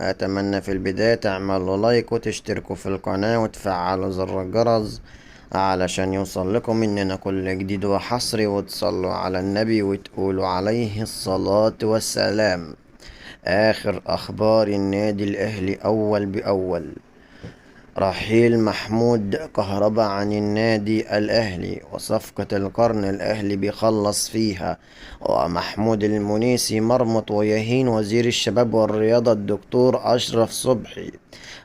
اتمنى في البداية تعملوا لايك وتشتركوا في القناة وتفعلوا زر الجرس علشان يوصل لكم مننا كل جديد وحصري، وتصلوا على النبي وتقولوا عليه الصلاة والسلام. اخر اخبار النادي الاهلي اول باول: رحيل محمود كهربا عن النادي الأهلي وصفقة القرن الأهلي بيخلص فيها، ومحمود المنيسي مرمط ويهين وزير الشباب والرياضة الدكتور أشرف صبحي،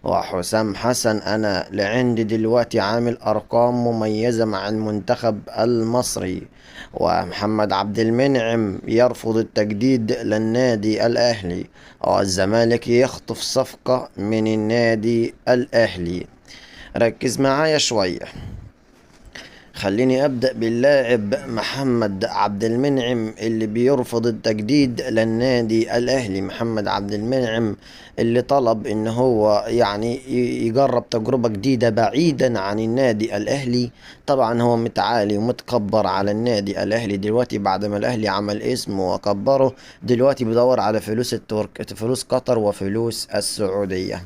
وحسام حسن أنا لعندي دلوقتي عامل أرقام مميزة مع المنتخب المصري، ومحمد عبد المنعم يرفض التجديد للنادي الأهلي، والزمالك يخطف صفقة من النادي الأهلي. ركز معايا شوية. خليني أبدأ باللاعب محمد عبد المنعم اللي بيرفض التجديد للنادي الأهلي. محمد عبد المنعم اللي طلب إن هو يعني يجرب تجربة جديدة بعيدا عن النادي الأهلي. طبعا هو متعالي ومتكبر على النادي الأهلي دلوقتي بعد ما الأهلي عمل اسمه وكبره. دلوقتي بيدور على فلوس قطر وفلوس السعودية.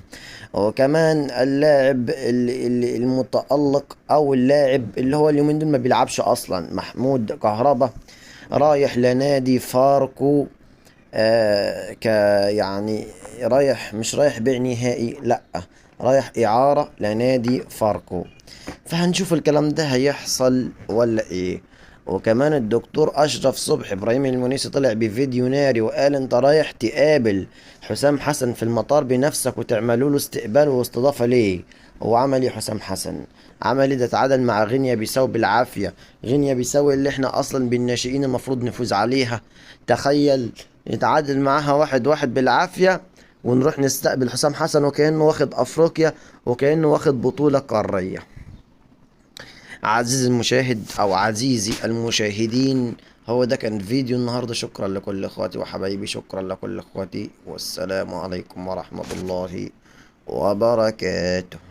وكمان اللاعب المتألق او اللاعب اللي هو اليومين دول ما بيلعبش اصلا، محمود كهربا، رايح لنادي فاركو. ك يعني رايح، مش رايح بيع نهائي، لا، رايح اعارة لنادي فاركو. فهنشوف الكلام ده هيحصل ولا ايه. وكمان الدكتور اشرف صبحي ابراهيم المنيسي طلع بفيديو ناري وقال انت رايح تقابل حسام حسن في المطار بنفسك وتعملوا له استقبال واستضافة ليه؟ هو عمل ايه حسام حسن؟ عمل ايه؟ ده تعادل مع غينيا بيساو بالعافية. غينيا بيساو اللي احنا اصلا بالناشئين المفروض نفوز عليها. تخيل يتعادل معاها 1-1 بالعافية، ونروح نستقبل حسام حسن وكأنه واخد افريقيا وكأنه واخد بطولة قارية. عزيزي المشاهد او عزيزي المشاهدين، هو ده كان فيديو النهاردة. شكرا لكل اخواتي وحبايبي، شكرا لكل اخواتي، والسلام عليكم ورحمة الله وبركاته.